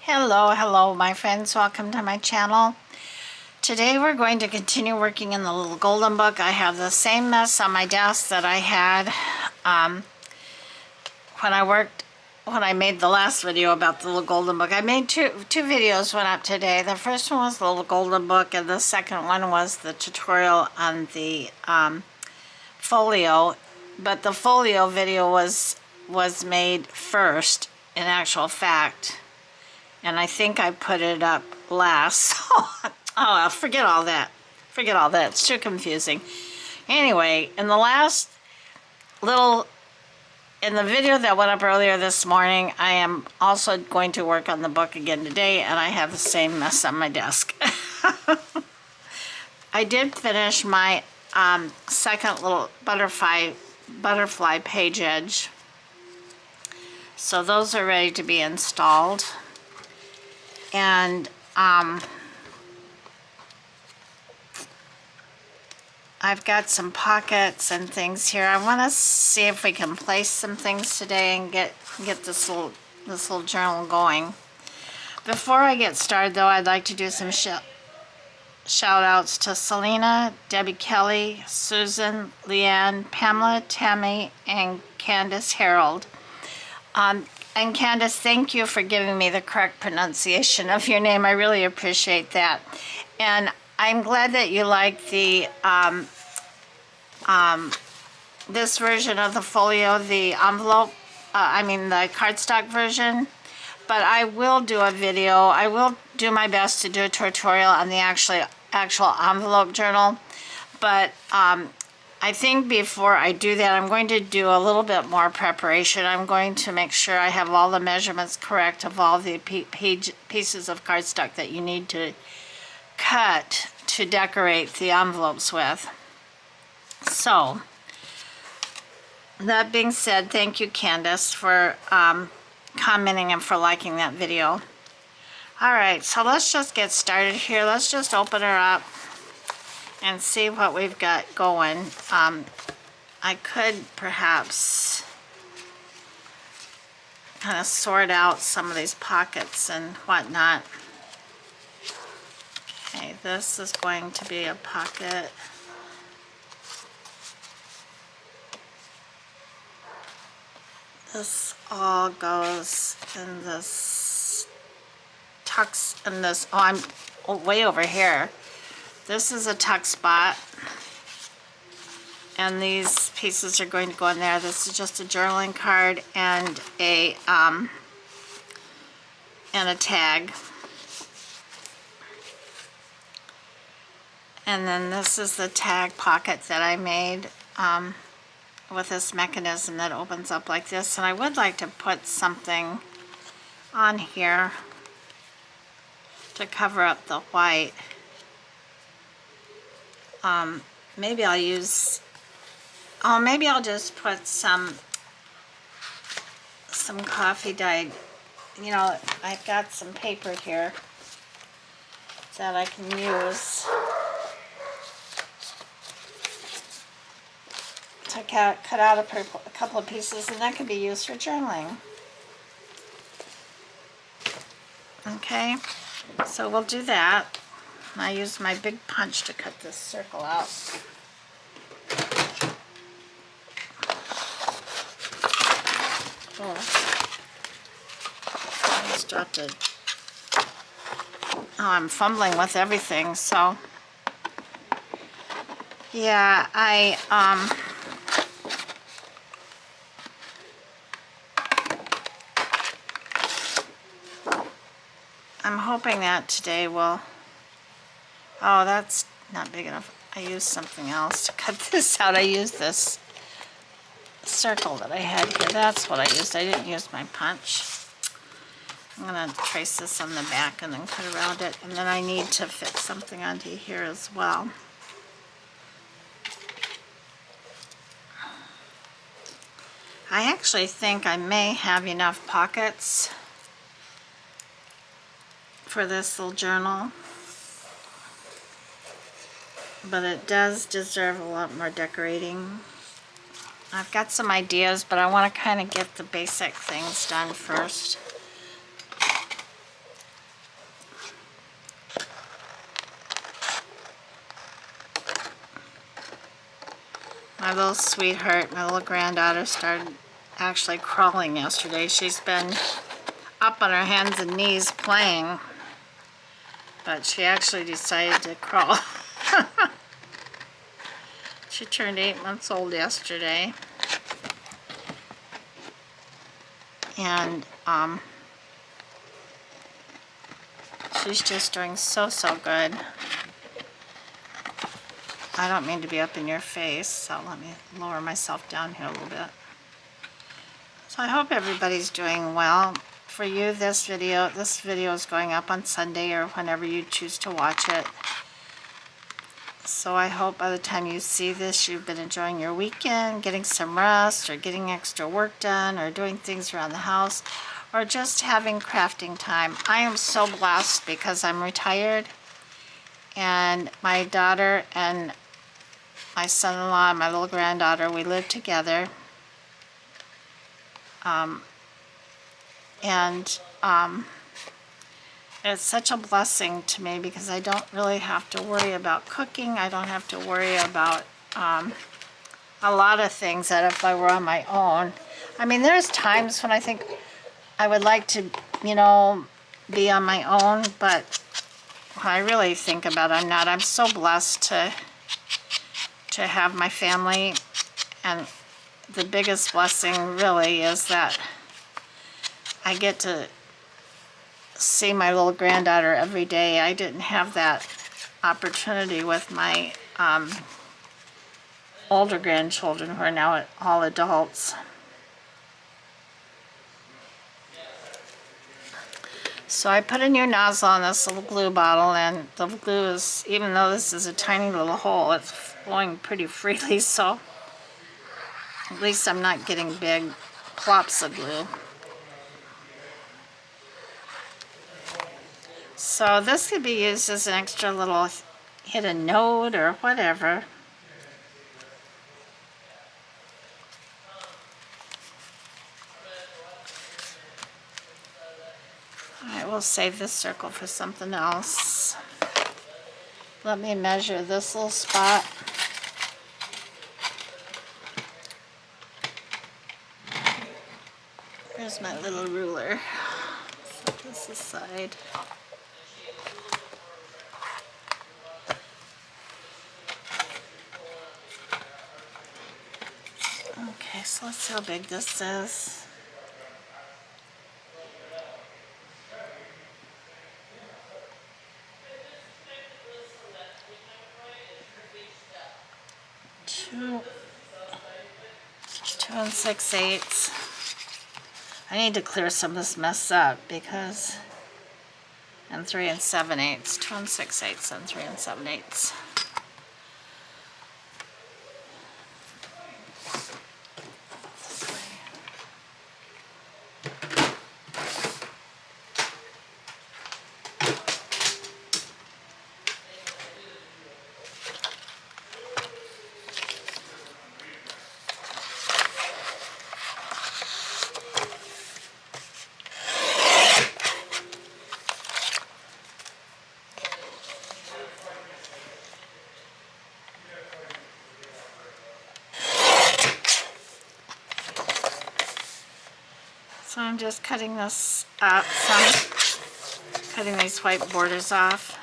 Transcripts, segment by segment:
Hello my friends, welcome to my channel. Today we're going to continue working in the little golden book. I have the same mess on my desk that I had when I made the last video about the little golden book. I made two videos went up today. The first one was the little golden book and the second one was the tutorial on the folio, but the folio video was made first in actual fact. And I think I put it up last. Oh, forget all that. Forget all that. It's too confusing. Anyway, in the video that went up earlier this morning, I am also going to work on the book again today, and I have the same mess on my desk. I did finish my second little butterfly page edge. So those are ready to be installed. And I've got some pockets and things here. I want to see if we can place some things today and get this little journal going. Before I get started though, I'd like to do some shout outs to Selena, Debbie Kelly, Susan, Leanne, Pamela, Tammy, and Candace Harold. And Candace, thank you for giving me the correct pronunciation of your name. I really appreciate that. And I'm glad that you like the this version of the folio, the envelope, the cardstock version. But I will do a video. I will do my best to do a tutorial on the actual envelope journal. But I think before I do that, I'm going to do a little bit more preparation. I'm going to make sure I have all the measurements correct of all the pieces of cardstock that you need to cut to decorate the envelopes with. So, that being said, thank you, Candace, for commenting and for liking that video. Alright, so let's just get started here. Let's just open her up and see what we've got going. I could perhaps kind of sort out some of these pockets and whatnot. Okay, this is going to be a pocket. This all goes in this, tucks in this, I'm way over here. This is a tuck spot, and these pieces are going to go in there. This is just a journaling card and a tag. And then this is the tag pocket that I made with this mechanism that opens up like this. And I would like to put something on here to cover up the white. Maybe I'll use, maybe I'll just put some coffee dyed, I've got some paper here that I can use to cut out a couple of pieces, and that can be used for journaling. Okay, so we'll do that. I use my big punch to cut this circle out. Oh, I just dropped it. Oh, I'm fumbling with everything, so yeah, I'm hoping that today will. Oh, that's not big enough. I used something else to cut this out. I used this circle that I had here. That's what I used. I didn't use my punch. I'm going to trace this on the back and then cut around it. And then I need to fit something onto here as well. I actually think I may have enough pockets for this little journal. But it does deserve a lot more decorating. I've got some ideas, but I want to kind of get the basic things done first. My little sweetheart, my little granddaughter, started actually crawling yesterday. She's been up on her hands and knees playing, but she actually decided to crawl. She turned 8 months old yesterday. And she's just doing so good. I don't mean to be up in your face, so let me lower myself down here a little bit. So I hope everybody's doing well. For you, this video is going up on Sunday or whenever you choose to watch it. So I hope by the time you see this, you've been enjoying your weekend, getting some rest, or getting extra work done, or doing things around the house, or just having crafting time. I am so blessed because I'm retired, and my daughter and my son-in-law and my little granddaughter, we live together. It's such a blessing to me because I don't really have to worry about cooking. I don't have to worry about a lot of things that if I were on my own. I mean, there's times when I think I would like to, you know, be on my own, but when I really think about it, I'm not. I'm so blessed to have my family, and the biggest blessing really is that I get to see my little granddaughter every day. I didn't have that opportunity with my older grandchildren who are now all adults. So I put a new nozzle on this little glue bottle, and the glue is, even though this is a tiny little hole, it's flowing pretty freely, so at least I'm not getting big plops of glue. So this could be used as an extra little hidden note or whatever. I will save this circle for something else. Let me measure this little spot. Here's my little ruler. Set this aside. Okay, so let's see how big this is. Two and 6/8. I need to clear some of this mess up because, and 3 7/8. 2 6/8 and 3 7/8. So I'm just cutting this up, so I'm cutting these white borders off.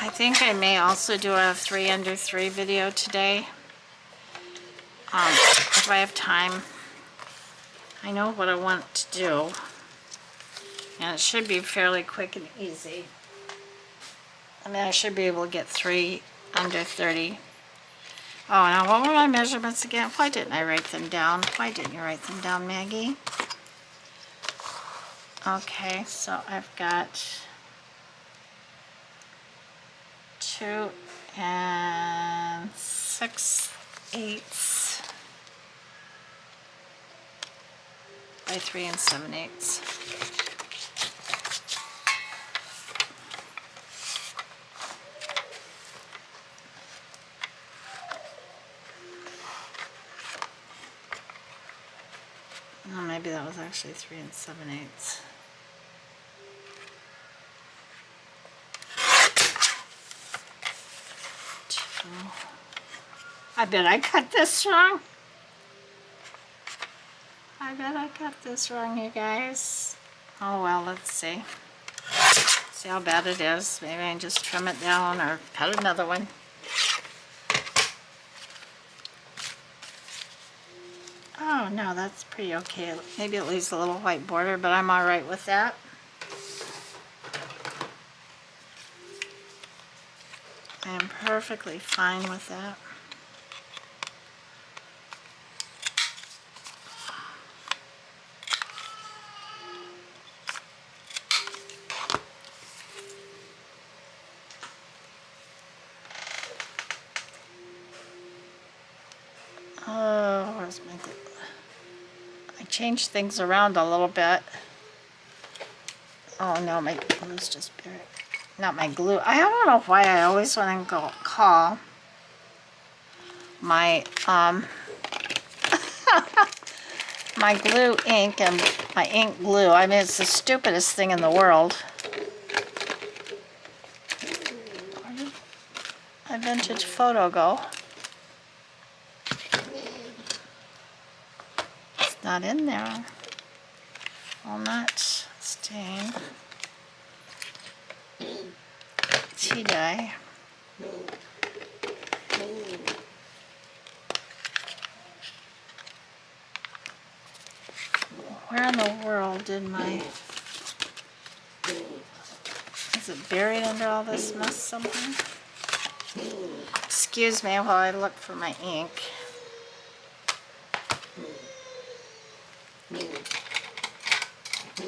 I think I may also do a 3 under 3 video today, if I have time. I know what I want to do, and it should be fairly quick and easy. I mean, I should be able to get 3 under 30. Oh, now what were my measurements again? Why didn't I write them down? Why didn't you write them down, Maggie? Okay, so I've got 2 6/8 by 3 7/8. Oh, maybe that was actually 3 7/8. I bet I cut this wrong. I bet I cut this wrong, you guys. Oh well, let's see. See how bad it is. Maybe I can just trim it down or cut another one. Oh no, that's pretty okay. Maybe it leaves a little white border, but I'm all right with that. I am perfectly fine with that. Oh, where's my glue? I changed things around a little bit. Oh no, my glue's just buried. Not my glue. I don't know why I always want to call my my glue ink and my ink glue. I mean, it's the stupidest thing in the world. Where did my vintage photo go? It's not in there. Walnut stain. Tea dye. Where in the world did my... Is it buried under all this mess somewhere? Excuse me while I look for my ink.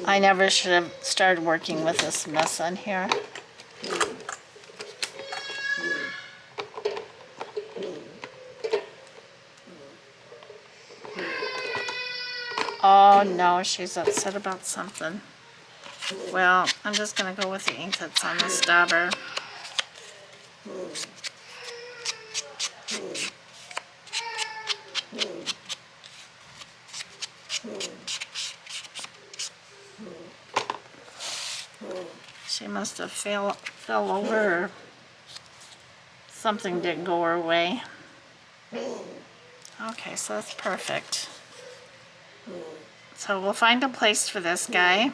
I never should have started working with this mess on here. Oh no, she's upset about something. Well, I'm just going to go with the ink that's on the stobber. She must have fell over or something didn't go her way. Okay, so that's perfect. So we'll find a place for this guy.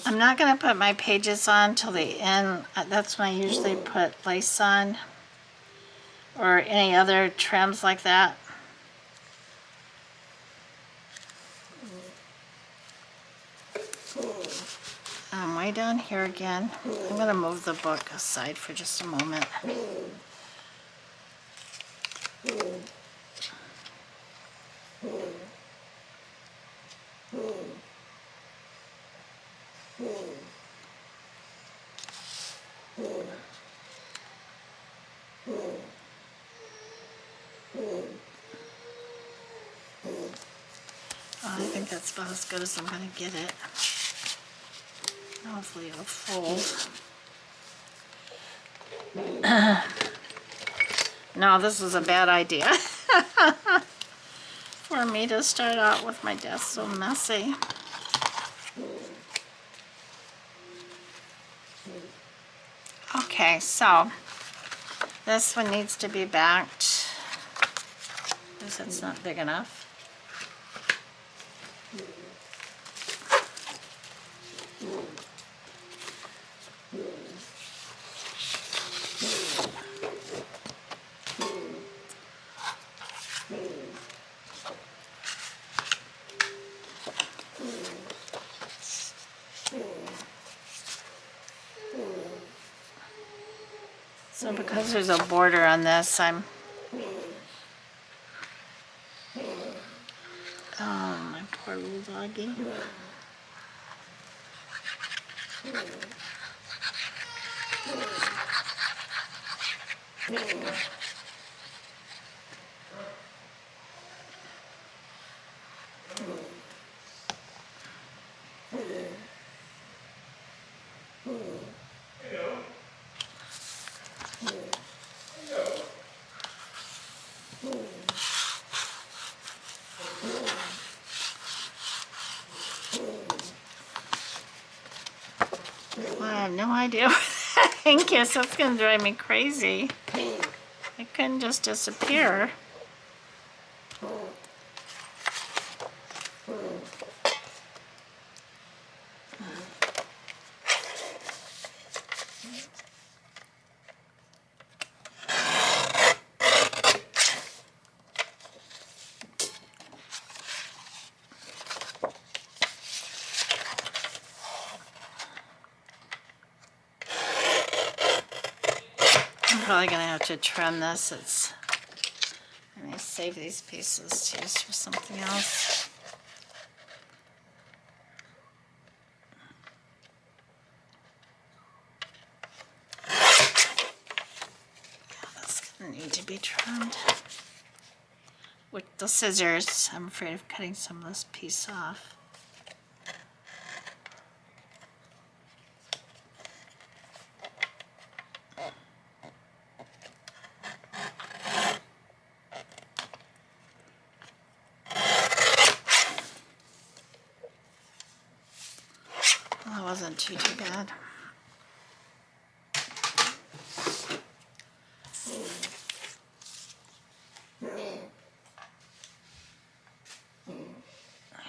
I'm not going to put my pages on till the end. That's when I usually put lace on or any other trims like that. I'm way down here again. I'm going to move the book aside for just a moment. I think that's about as good as I'm going to get it. Hopefully it'll fold. No, this is a bad idea for me to start out with my desk so messy. Okay, so this one needs to be backed because it's not big enough. So because there's a border on this, oh, my poor little doggy. no idea where that ink is. That's gonna drive me crazy. It couldn't just disappear. I'm probably gonna have to trim this. I'm gonna save these pieces to use for something else. That's gonna need to be trimmed. With the scissors, I'm afraid of cutting some of this piece off. Well, that wasn't too bad.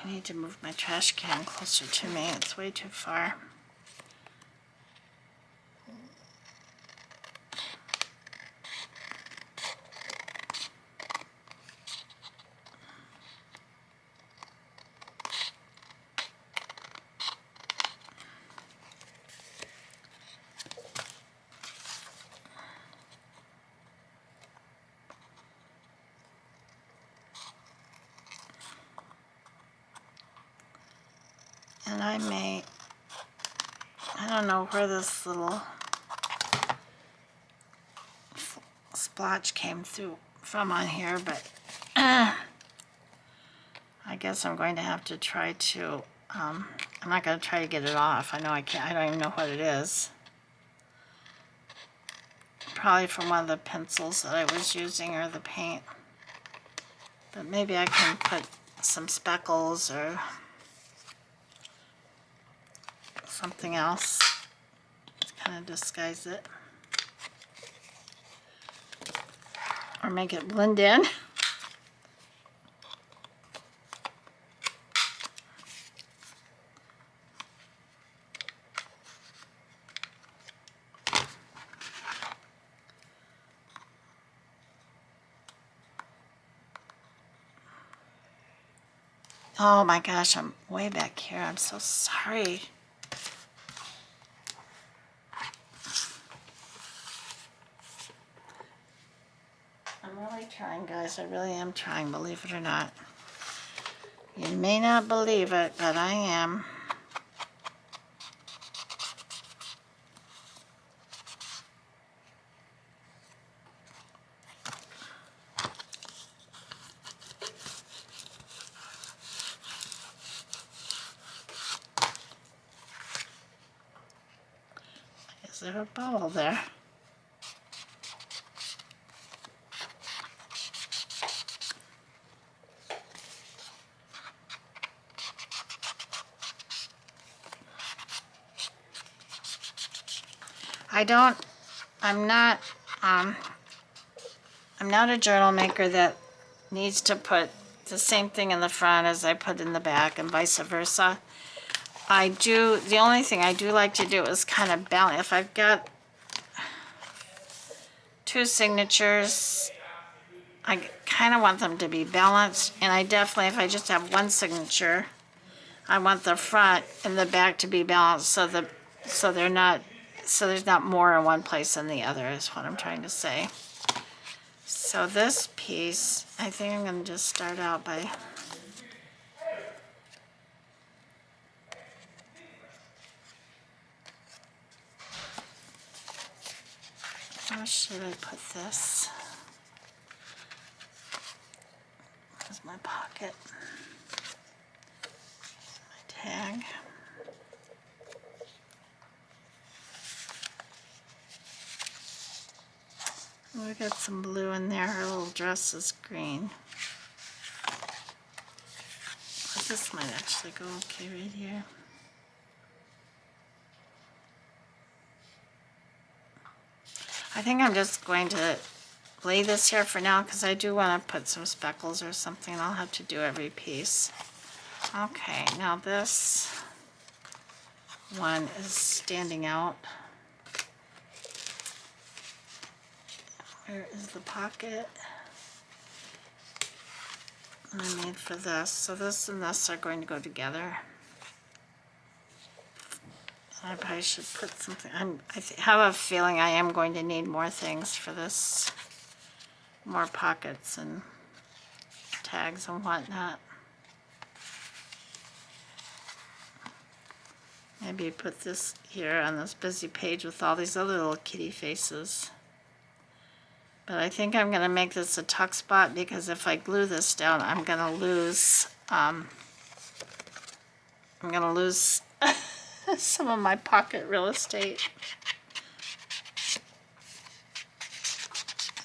I need to move my trash can closer to me. It's way too far. And I don't know where this little splotch came through from on here, but I guess I'm going to have to try to, I'm not going to try to get it off. I know I can't, I don't even know what it is. Probably from one of the pencils that I was using or the paint. But maybe I can put some speckles or something else to kind of disguise it. Or make it blend in. Oh my gosh, I'm way back here. I'm so sorry. I'm really trying, guys. I really am trying, believe it or not. You may not believe it, but I am. Is there a bubble there? I'm not a journal maker that needs to put the same thing in the front as I put in the back and vice versa. The only thing I do like to do is kind of balance. If I've got two signatures, I kind of want them to be balanced, and I definitely, if I just have one signature, I want the front and the back to be balanced so there's not more in one place than the other is what I'm trying to say. So this piece, I think I'm going to just start out by how should I put this? Here's my pocket, my tag. We got some blue in there. Her little dress is green. But this might actually go okay right here. I think I'm just going to lay this here for now because I do want to put some speckles or something. I'll have to do every piece. Okay, now this one is standing out. Where is the pocket? I made for this. So this and this are going to go together. I probably should put something. I have a feeling I am going to need more things for this. More pockets and tags and whatnot. Maybe put this here on this busy page with all these other little kitty faces. But I think I'm going to make this a tuck spot because if I glue this down, I'm going to lose. Some of my pocket real estate.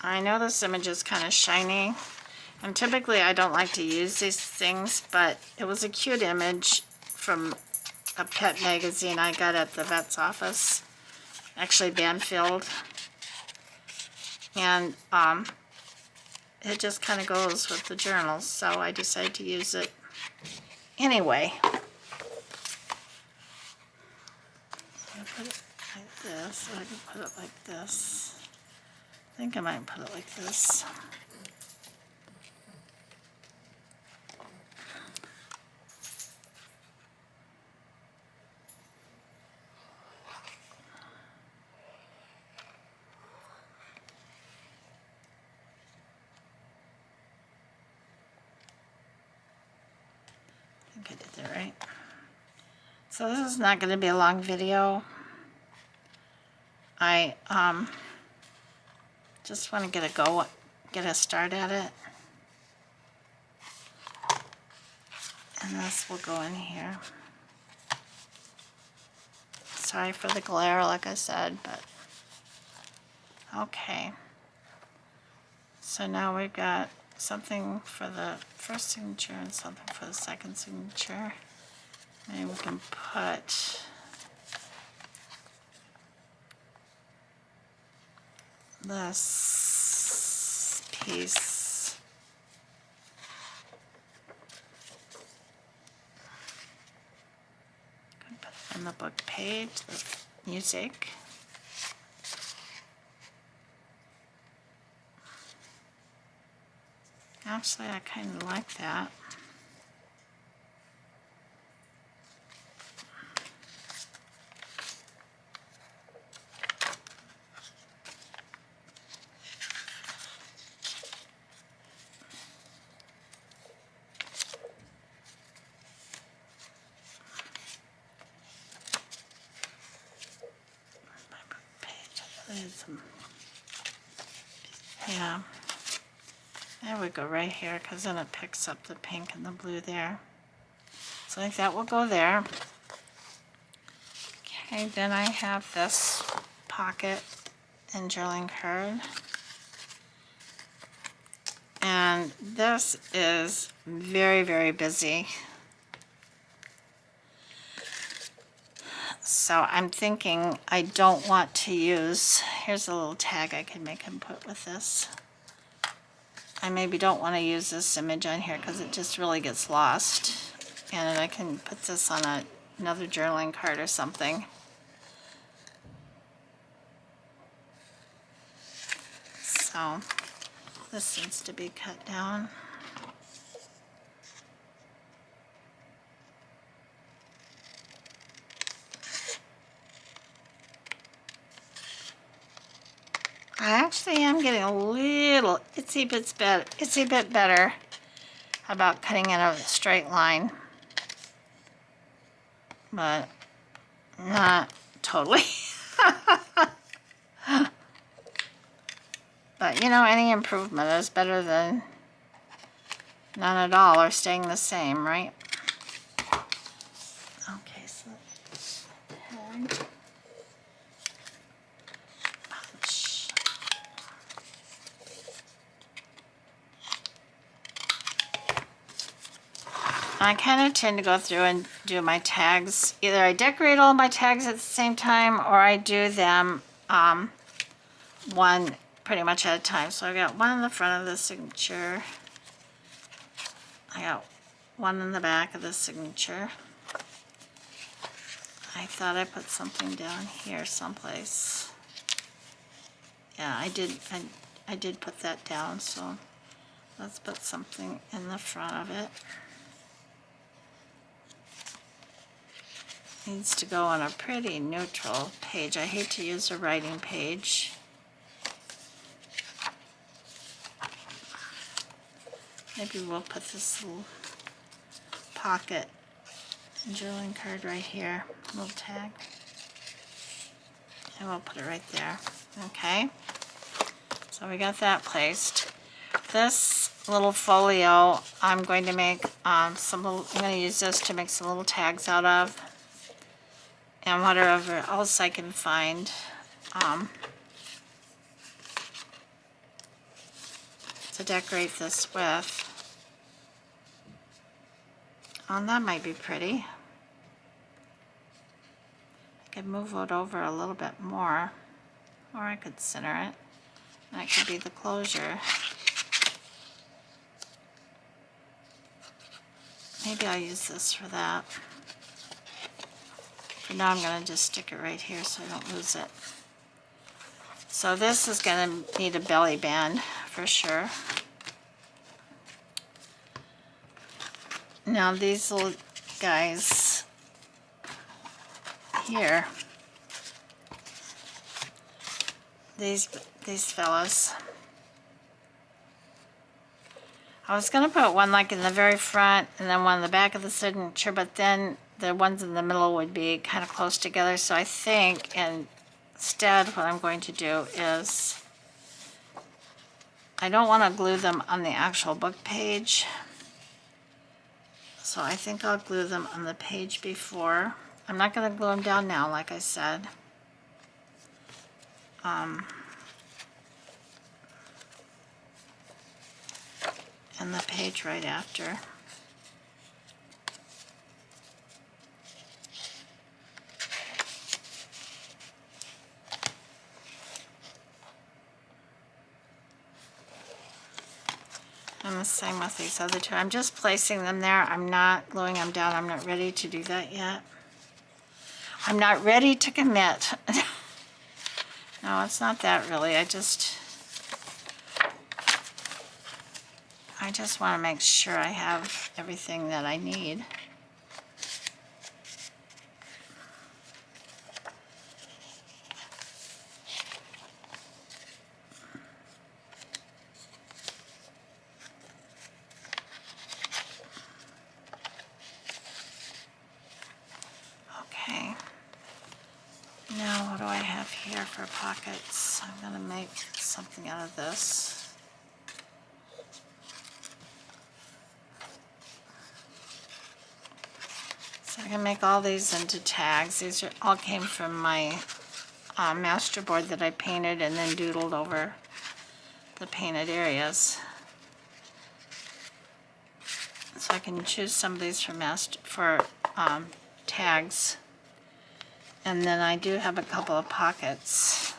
I know this image is kind of shiny, and typically I don't like to use these things, but it was a cute image from a pet magazine I got at the vet's office, actually Banfield, and it just kind of goes with the journals, so I decided to use it anyway. Put it like this, or I can put it like this. I think I might put it like this. I think I did that right. So this is not going to be a long video. I just want to get a start at it. And this will go in here. Sorry for the glare, like I said, but okay. So now we've got something for the first signature and something for the second signature. Maybe we can put this piece put it on the book page, the music. Actually, I kind of like that. Yeah, there we go, right here, because then it picks up the pink and the blue there. So I think that will go there. Okay, then I have this pocket in drilling card. And this is very, very busy. So I'm thinking I don't want to use, here's a little tag I can make and put with this. I maybe don't want to use this image on here because it just really gets lost. And I can put this on another journaling card or something. So this needs to be cut down. I actually am getting a little itsy bit better about cutting in a straight line, but not totally. But you know, any improvement is better than none at all or staying the same, right? Okay, so tag. Punch. I kind of tend to go through and do my tags. Either I decorate all my tags at the same time or I do them one pretty much at a time. So I got one in the front of the signature. I got one in the back of the signature. I thought I put something down here someplace. Yeah, I did put that down, so let's put something in the front of it. Needs to go on a pretty neutral page. I hate to use a writing page. Maybe we'll put this little pocket journaling card right here, little tag. And we'll put it right there. Okay, so we got that placed. This little folio, I'm going to make I'm going to use this to make some little tags out of, and whatever else I can find. To decorate this with. That might be pretty. I could move it over a little bit more, or I could center it. That could be the closure. Maybe I'll use this for that. For now, I'm going to just stick it right here so I don't lose it. So this is going to need a belly band for sure. Now these little guys here, these fellas, I was going to put one like in the very front and then one in the back of the signature, but then the ones in the middle would be kind of close together. So I think instead what I'm going to do is, I don't want to glue them on the actual book page. So I think I'll glue them on the page before. I'm not going to glue them down now, like I said. And the page right after. And the same with these other two. I'm just placing them there. I'm not gluing them down. I'm not ready to do that yet. I'm not ready to commit. No, it's not that really. I just want to make sure I have everything that I need. Okay. Now what do I have here for pockets? I'm going to make something out of this. So I can make all these into tags. These all came from my master board that I painted and then doodled over the painted areas. So I can choose some of these for tags. And then I do have a couple of pockets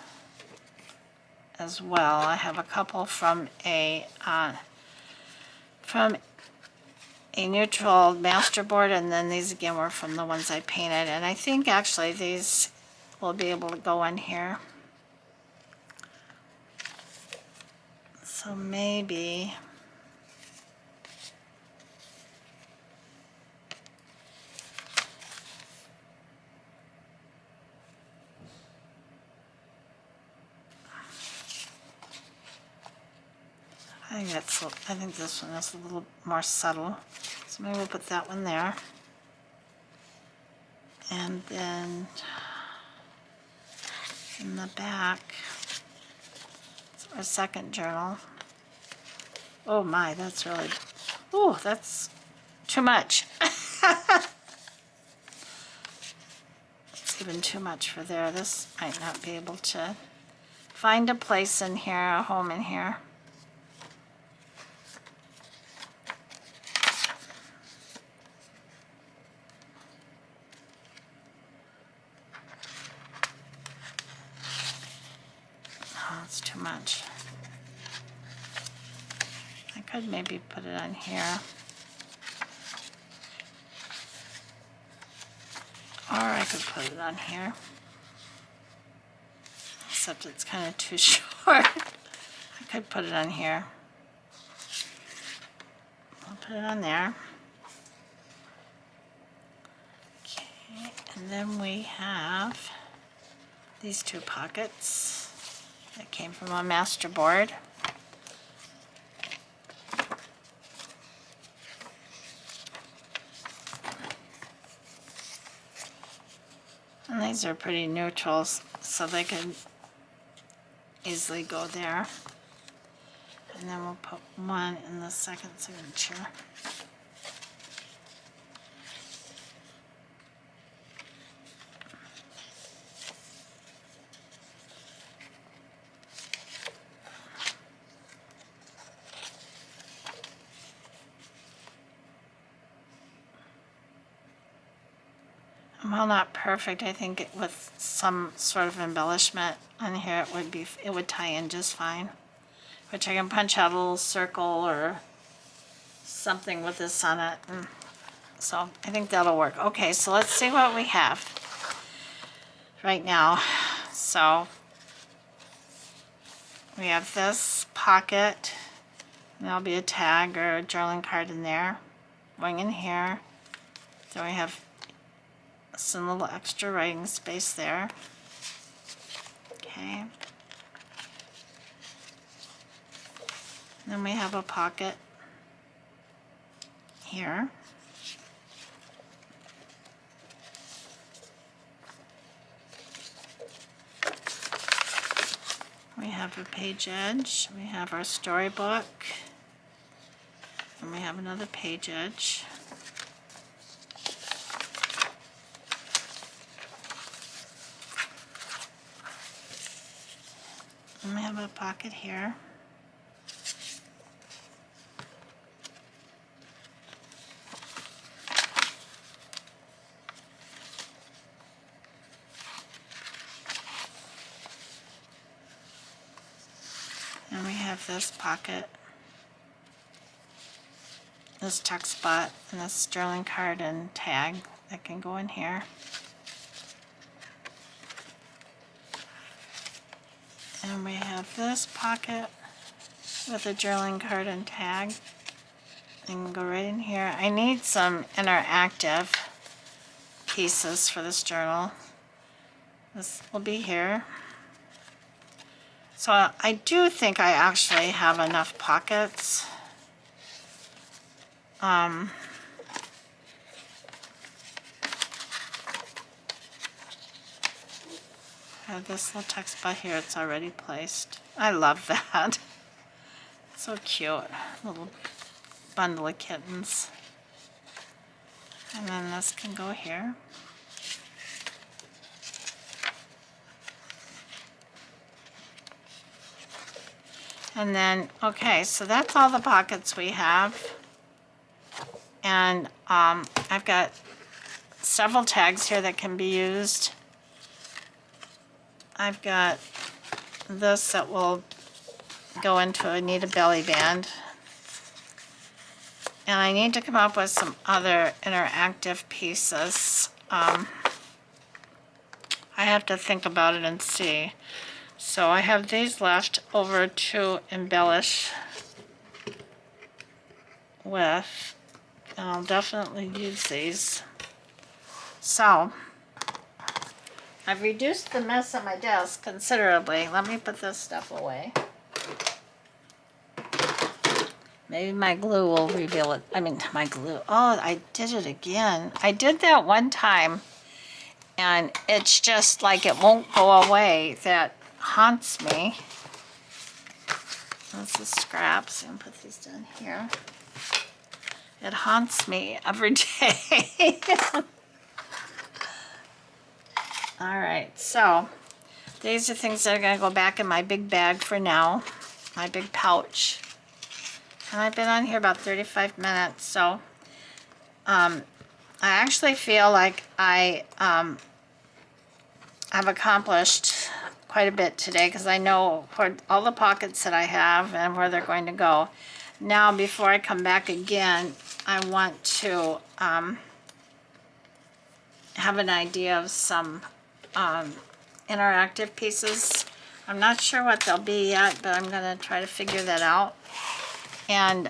as well. I have a couple from a neutral master board, and then these again were from the ones I painted. And I think actually these will be able to go in here. So maybe I think this one is a little more subtle. So maybe we'll put that one there. And then in the back, it's our second journal. Oh my, that's really, oh, that's too much. It's even too much for there. This might not be able to find a place in here, a home in here. That's too much. I could maybe put it on here. Or I could put it on here. Except it's kind of too short. I could put it on here. I'll put it on there. Okay, and then we have these two pockets that came from a master board. And these are pretty neutrals, so they can easily go there. And then we'll put one in the second signature. Well, not perfect. I think with some sort of embellishment on here, it would tie in just fine. Which I can punch out a little circle or something with this on it. And so I think that'll work. Okay, so let's see what we have right now. So we have this pocket. And there'll be a tag or a journaling card in there. Going in here. Then we have some little extra writing space there. Okay. Then we have a pocket here. We have a page edge. We have our storybook. And we have another page edge. And we have a pocket here. And we have this pocket, this tuck spot, and this journaling card and tag that can go in here. And we have this pocket with a journaling card and tag. And can go right in here. I need some interactive pieces for this journal. This will be here. So I do think I actually have enough pockets. I have this little text spot here. It's already placed. I love that. So cute. Little bundle of kittens. And then this can go here. And then, okay, so that's all the pockets we have. And I've got several tags here that can be used. I've got this that will go into a Need a belly band. And I need to come up with some other interactive pieces. I have to think about it and see. So I have these left over to embellish with, and I'll definitely use these. So I've reduced the mess on my desk considerably. Let me put this stuff away. Maybe my glue will reveal it. I mean, my glue. Oh, I did it again. I did that one time, and it's just like it won't go away. That haunts me. That's the scraps. I'm gonna put these down here. It haunts me every day. All right, so these are things that are gonna go back in my big bag for now, my big pouch. And I've been on here about 35 minutes, so I actually feel like I have accomplished quite a bit today because I know where all the pockets that I have and where they're going to go. Now, before I come back again, I want to have an idea of some interactive pieces. I'm not sure what they'll be yet, but I'm going to try to figure that out. And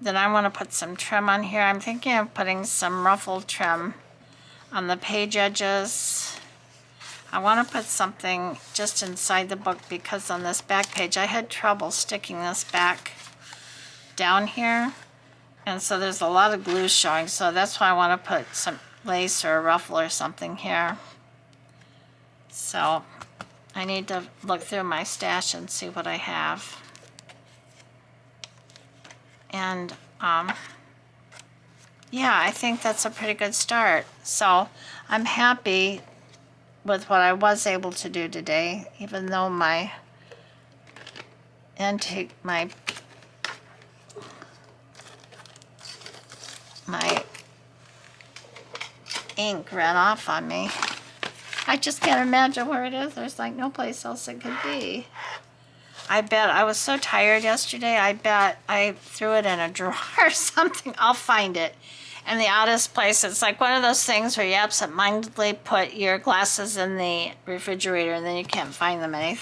then I want to put some trim on here. I'm thinking of putting some ruffled trim on the page edges. I want to put something just inside the book because on this back page I had trouble sticking this back down here, and so there's a lot of glue showing, so that's why I want to put some lace or a ruffle or something here. So I need to look through my stash and see what I have. And yeah, I think that's a pretty good start. So I'm happy with what I was able to do today, even though my ink ran off on me. I just can't imagine where it is. There's like no place else it could be. I bet I was so tired yesterday, I bet I threw it in a drawer or something. I'll find it. And the oddest place, it's like one of those things where you absentmindedly put your glasses in the refrigerator and then you can't find them any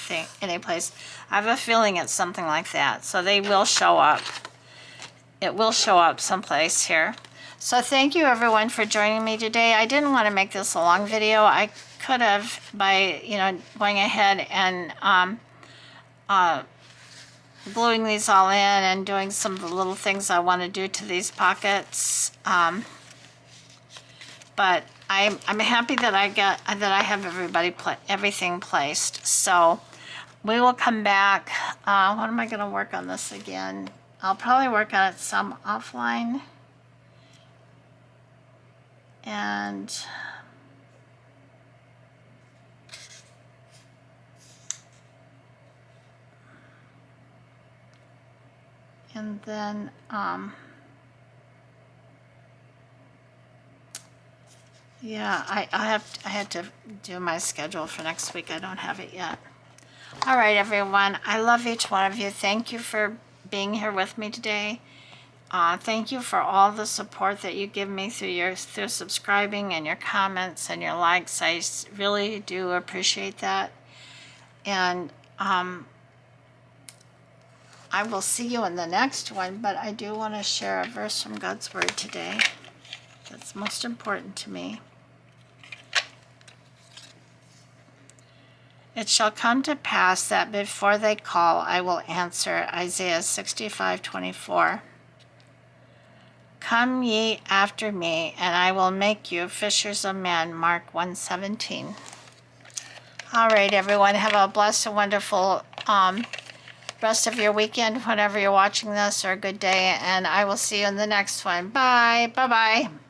place. I have a feeling it's something like that. So they will show up. It will show up someplace here. So thank you everyone for joining me today. I didn't want to make this a long video. I could have by, going ahead and gluing these all in and doing some of the little things I want to do to these pockets. But I'm happy that I have everything placed. So we will come back. What am I going to work on this again? I'll probably work on it some offline. And then yeah, I had to do my schedule for next week. I don't have it yet. All right, everyone. I love each one of you. Thank you for being here with me today. Thank you for all the support that you give me through subscribing and your comments and your likes. I really do appreciate that. And I will see you in the next one, but I do want to share a verse from God's Word today that's most important to me. It shall come to pass that before they call, I will answer. Isaiah 65:24. Come ye after me, and I will make you fishers of men. Mark 1:17. All right, everyone, have a blessed and wonderful rest of your weekend, whenever you're watching this, or a good day, and I will see you in the next one. Bye. Bye-bye.